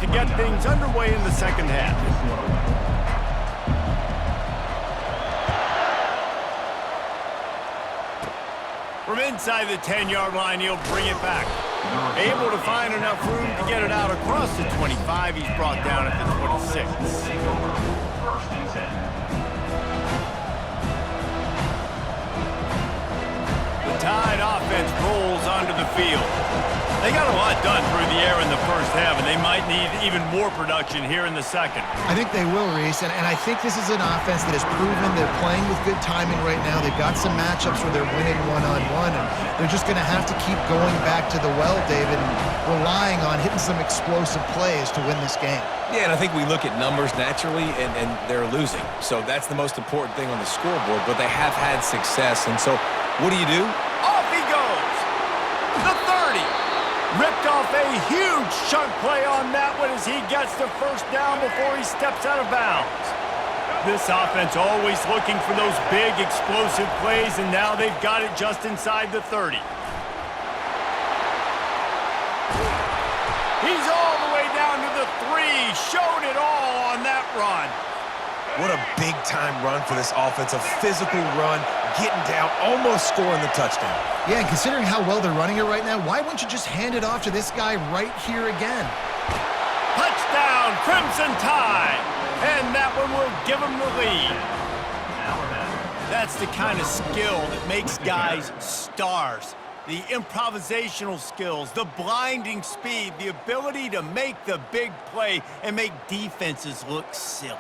to get things underway in the second half. From inside the 10-yard line, he'll bring it back. Able to find enough room to get it out across the 25. He's brought down at the 26. The Tide offense rolls onto the field. They got a lot done through the air in the first half, and they might need even more production here in the second. I think they will, Reese, and I think this is an offense that has proven they're playing with good timing right now. They've got some matchups where they're winning one-on-one, and they're just going to have to keep going back to the well, David, and relying on hitting some explosive plays to win this game. Yeah, and I think we look at numbers naturally, and they're losing. So that's the most important thing on the scoreboard, but they have had success. And so what do? Off he goes! The 30! Ripped off a huge chunk play on that one as he gets the first down before he steps out of bounds. This offense always looking for those big, explosive plays, and now they've got it just inside the 30. He's all the way down to the 3. Showed it all on that run. What a big-time run for this offense. A physical run, getting down, almost scoring the touchdown. Yeah, and considering how well they're running it right now, why wouldn't you just hand it off to this guy right here again? Touchdown, Crimson Tide! And that one will give them the lead. That's the kind of skill that makes guys stars. The improvisational skills, the blinding speed, the ability to make the big play and make defenses look silly.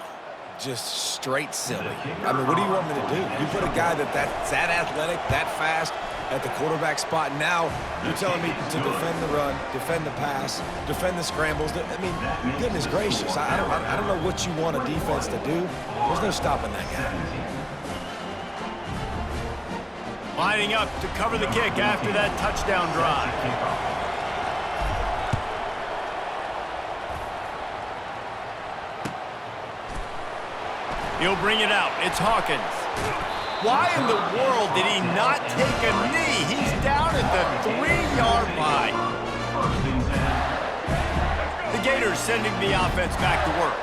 Just straight silly. I mean, what do you want me to do? You put a guy that's that athletic, that fast, at the quarterback spot. Now you're telling me to defend the run, defend the pass, defend the scrambles. I mean, goodness gracious. I don't know what you want a defense to do. There's no stopping that guy. Lining up to cover the kick after that touchdown drive. He'll bring it out. It's Hawkins. Why in the world did he not take a knee? He's down at the 3-yard line. The Gators sending the offense back to work.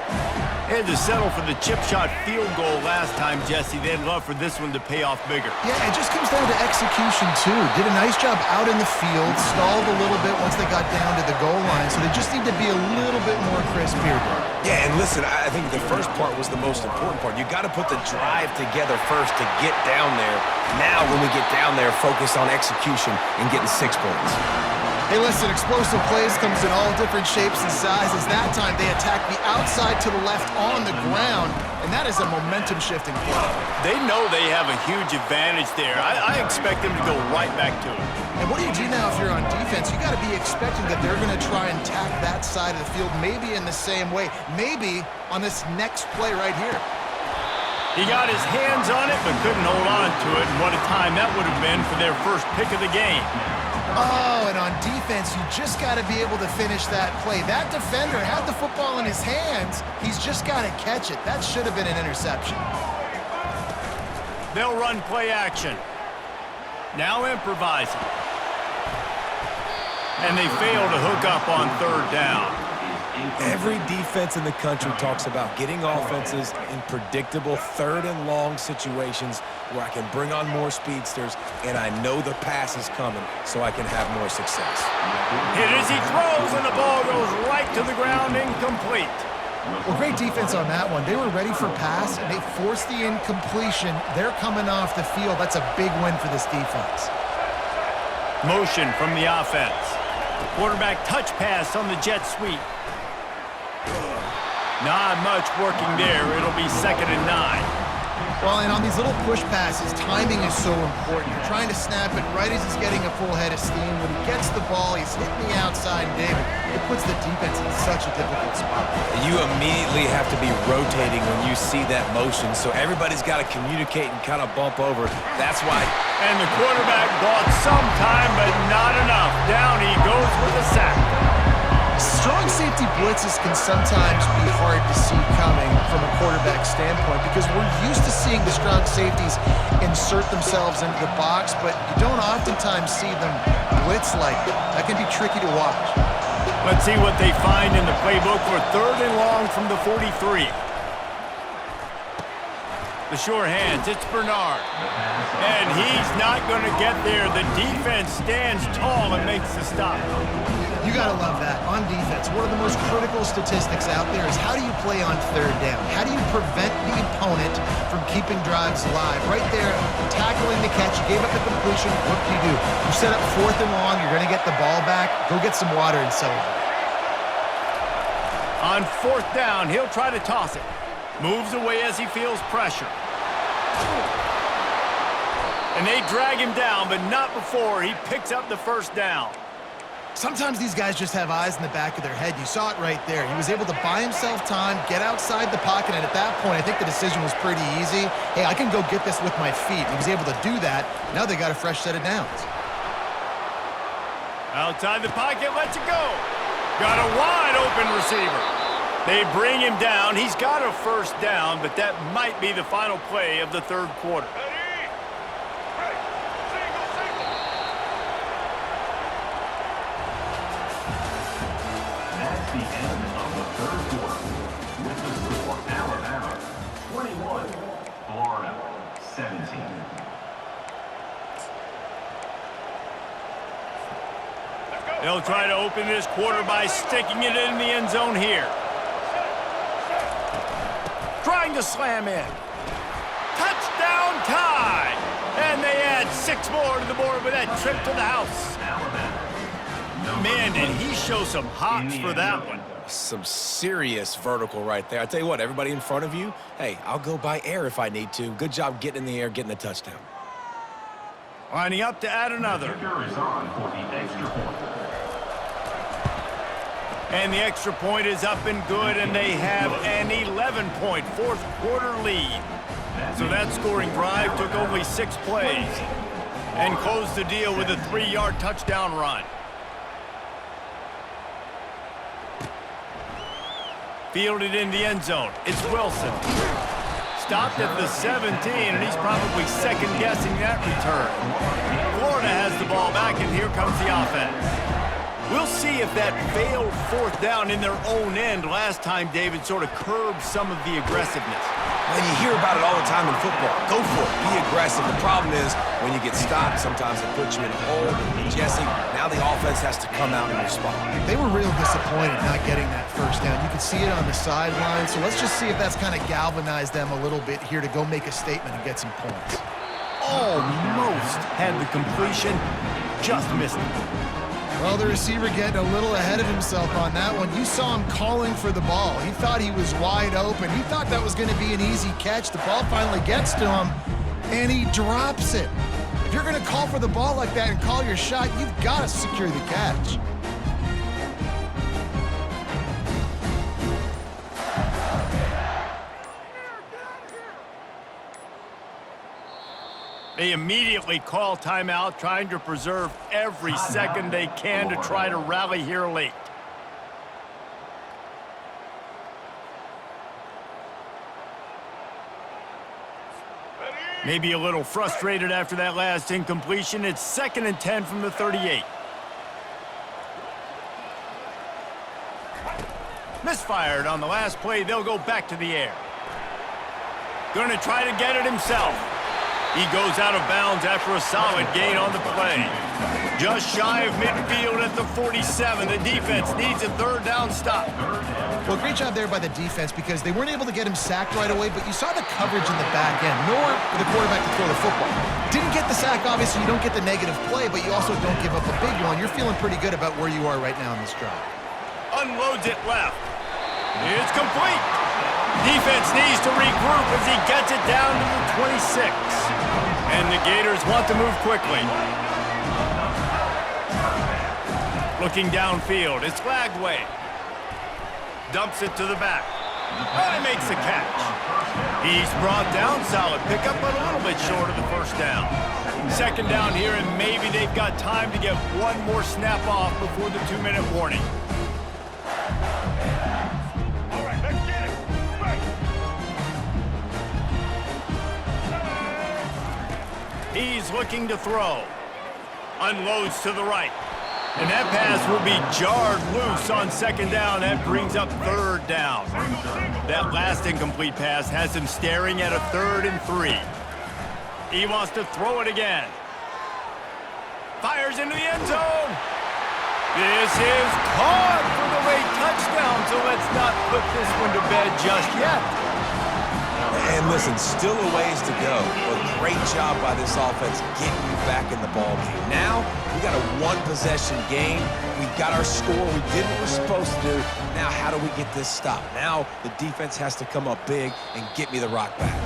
They had to settle for the chip shot field goal last time, Jesse. They'd love for this one to pay off bigger. Yeah, it just comes down to execution, too. Did a nice job out in the field, stalled a little bit once they got down to the goal line, so they just need to be a little bit more crisp here. Yeah, and listen, I think the first part was the most important part. You got to put the drive together first to get down there. Now, when we get down there, focus on execution and getting 6 points. Hey, listen, explosive plays comes in all different shapes and sizes. That time, they attack the outside to the left on the ground, and that is a momentum-shifting play. They know they have a huge advantage there. I expect them to go right back to it. And what do you do now if you're on defense? You got to be expecting that they're going to try and attack that side of the field, maybe in the same way, maybe on this next play right here. He got his hands on it, but couldn't hold on to it, and what a time that would have been for their first pick of the game. Oh, and on defense, you just got to be able to finish that play. That defender had the football in his hands. He's just got to catch it. That should have been an interception. They'll run play action. Now improvising. And they fail to hook up on 3rd down. Every defense in the country talks about getting offenses in predictable 3rd and long situations where I can bring on more speedsters and I know the pass is coming so I can have more success. Hit as he throws and the ball goes right to the ground, incomplete. Well, great defense on that one. They were ready for pass, and they forced the incompletion. They're coming off the field. That's a big win for this defense. Motion from the offense. Quarterback touch pass on the jet sweep. Not much working there. It'll be 2nd and 9. Well, and on these little push passes, timing is so important. You're trying to snap it right as he's getting a full head of steam. When he gets the ball, he's hitting the outside, David. It puts the defense in such a difficult spot. You immediately have to be rotating when you see that motion, so everybody's got to communicate and kind of bump over. That's why. And the quarterback bought some time, but not enough. Down he goes with a sack. Strong safety blitzes can sometimes be hard to see coming from a quarterback standpoint because we're used to seeing the strong safeties insert themselves into the box, but you don't oftentimes see them blitz like that. That can be tricky to watch. Let's see what they find in the playbook for 3rd and long from the 43. The sure hands, it's Bernard. And he's not going to get there. The defense stands tall and makes the stop. You got to love that. On defense, one of the most critical statistics out there is how do you play on 3rd down? How do you prevent the opponent from keeping drives alive? Right there, tackling the catch. You gave up the completion. What do? You set up 4th and long. You're going to get the ball back. Go get some water and celebrate. On 4th down, he'll try to toss it. Moves away as he feels pressure. And they drag him down, but not before he picks up the 1st down. Sometimes these guys just have eyes in the back of their head. You saw it right there. He was able to buy himself time, get outside the pocket, and at that point, I think the decision was pretty easy. Hey, I can go get this with my feet. He was able to do that. Now they got a fresh set of downs. Outside the pocket, lets it go. Got a wide open receiver. They bring him down. He's got a 1st down, but that might be the final play of the 3rd quarter. That's the end of the 3rd quarter. With the score, Alabama 21, Florida 17. They'll try to open this quarter by sticking it in the end zone here. Trying to slam in. Touchdown tie! And they add 6 more to the board with that trip to the house. Man, did he show some hops for that one. Some serious vertical right there. I tell you what, everybody in front of you, hey, I'll go by air if I need to. Good job getting in the air, getting the touchdown. Lining up to add another. Kicker is on for the extra point. And the extra point is up and good, and they have an 11-point 4th quarter lead. So that scoring drive took only 6 plays and closed the deal with a 3-yard touchdown run. Fielded in the end zone. It's Wilson. Stopped at the 17, and he's probably second-guessing that return. Florida has the ball back, and here comes the offense. We'll see if that failed 4th down in their own end last time, David, sort of curbed some of the aggressiveness. Well, you hear about it all the time in football. Go for it. Be aggressive. The problem is when you get stopped, sometimes it puts you in a hole. And Jesse, now the offense has to come out and respond. They were real disappointed not getting that 1st down. You could see it on the sideline. So let's just see if that's kind of galvanized them a little bit here to go make a statement and get some points. Almost had the completion, just missed it. Well, the receiver getting a little ahead of himself on that one. You saw him calling for the ball. He thought he was wide open. He thought that was going to be an easy catch. The ball finally gets to him, and he drops it. If you're going to call for the ball like that and call your shot, you've got to secure the catch. They immediately call timeout, trying to preserve every second they can to try to rally here late. Maybe a little frustrated after that last incompletion. It's 2nd and 10 from the 38. Misfired on the last play. They'll go back to the air. Going to try to get it himself. He goes out of bounds after a solid gain on the play. Just shy of midfield at the 47. The defense needs a 3rd down stop. Well, great job there by the defense because they weren't able to get him sacked right away, but you saw the coverage in the back end. Nowhere for the quarterback to throw the football. Didn't get the sack, obviously. You don't get the negative play, but you also don't give up a big one. You're feeling pretty good about where you are right now in this drive. Unloads it left. It's complete. Defense needs to regroup as he gets it down to the 26. And the Gators want to move quickly. Looking downfield, it's Lagway. Dumps it to the back. Oh, he makes the catch. He's brought down, solid pickup, but a little bit short of the 1st down. 2nd down here, and maybe they've got time to get one more snap off before the 2-minute warning. He's looking to throw. Unloads to the right. And that pass will be jarred loose on second down. That brings up third down. That last incomplete pass has him staring at a 3rd and 3. He wants to throw it again. Fires into the end zone. This is caught for the late touchdown, so let's not put this one to bed just yet. And listen, still a ways to go, but great job by this offense getting you back in the ball game. Now, we got a one-possession game. We got our score we did what we're supposed to do. Now, how do we get this stopped? Now, the defense has to come up big and get me the rock back.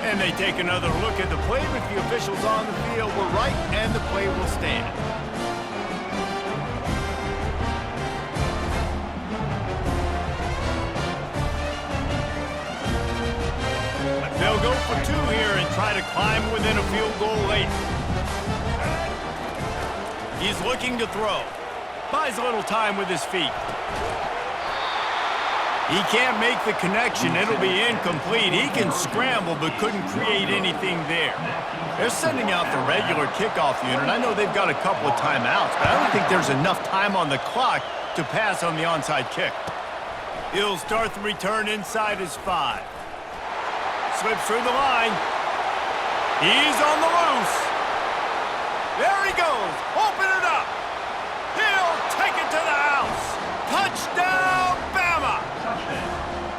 And they take another look at the play, but the officials on the field were right, and the play will stand. They'll go for 2 here and try to climb within a field goal late. He's looking to throw. Buys a little time with his feet. He can't make the connection. It'll be incomplete. He can scramble but couldn't create anything there. They're sending out the regular kickoff unit. I know they've got a couple of timeouts, but I don't think there's enough time on the clock to pass on the onside kick. He'll start the return inside his 5. Slips through the line. He's on the loose. There he goes. Open it up. He'll take it to the house. Touchdown, Bama.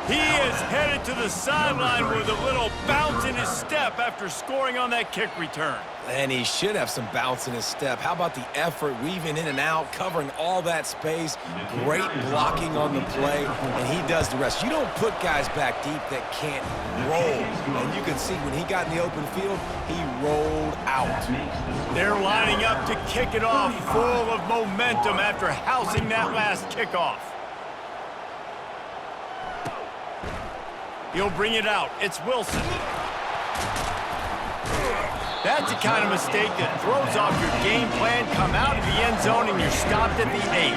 He is headed to the sideline with a little bounce in his step after scoring on that kick return. And he should have some bounce in his step. How about the effort, weaving in and out, covering all that space, great blocking on the play, and he does the rest. You don't put guys back deep that can't roll. And you can see when he got in the open field, he rolled out. They're lining up to kick it off full of momentum after housing that last kickoff. He'll bring it out. It's Wilson. That's the kind of mistake that throws off your game plan. Come out of the end zone and you're stopped at the 8.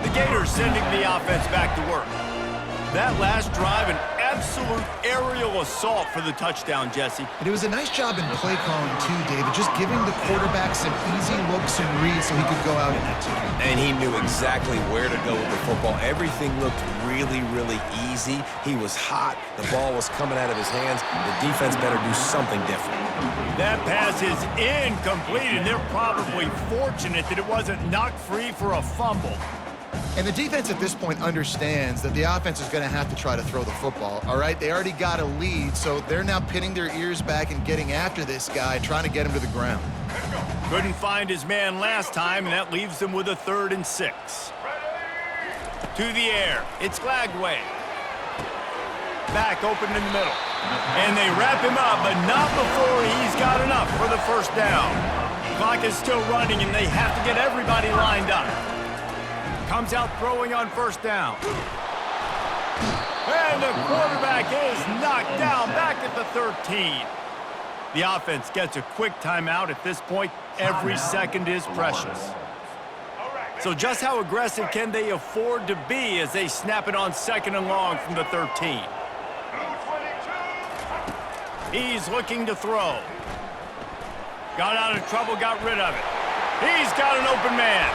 The Gators sending the offense back to work. That last drive, an absolute aerial assault for the touchdown, Jesse. But it was a nice job in play calling too, David, just giving the quarterback some easy looks and reads so he could go out and execute. And he knew exactly where to go with the football. Everything looked really, really easy. He was hot. The ball was coming out of his hands. The defense better do something different. That pass is incomplete, and they're probably fortunate that it wasn't knocked free for a fumble. And the defense at this point understands that the offense is going to have to try to throw the football, all right? They already got a lead, so they're now pinning their ears back and getting after this guy, trying to get him to the ground. Couldn't find his man last time, and that leaves them with a 3rd and 6. To the air. It's Lagway. Back open in the middle. And they wrap him up, but not before he's got enough for the first down. Clock is still running, and they have to get everybody lined up. Comes out throwing on first down. And the quarterback is knocked down back at the 13. The offense gets a quick timeout. At this point, every second is precious. So just how aggressive can they afford to be as they snap it on 2nd and long from the 13? He's looking to throw. Got out of trouble, got rid of it. He's got an open man.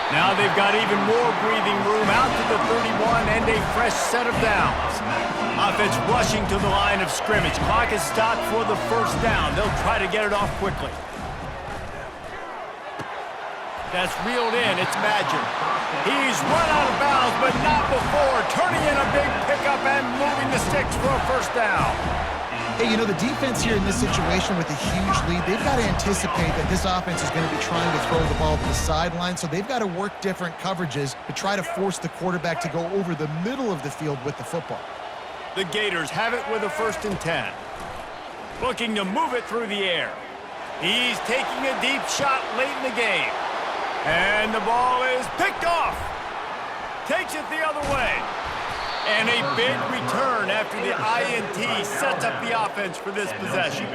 Now they've got even more breathing room out to the 31 and a fresh set of downs. Offense rushing to the line of scrimmage. Clock is stopped for the first down. They'll try to get it off quickly. That's reeled in. It's Badger. He's run out of bounds, but not before. Turning in a big pickup and moving the sticks for a first down. Hey, you know, the defense here in this situation with a huge lead, they've got to anticipate that this offense is going to be trying to throw the ball to the sideline, so they've got to work different coverages to try to force the quarterback to go over the middle of the field with the football. The Gators have it with a 1st and 10. Looking to move it through the air. He's taking a deep shot late in the game. And the ball is picked off. Takes it the other way. And a big return after the INT sets up the offense for this possession.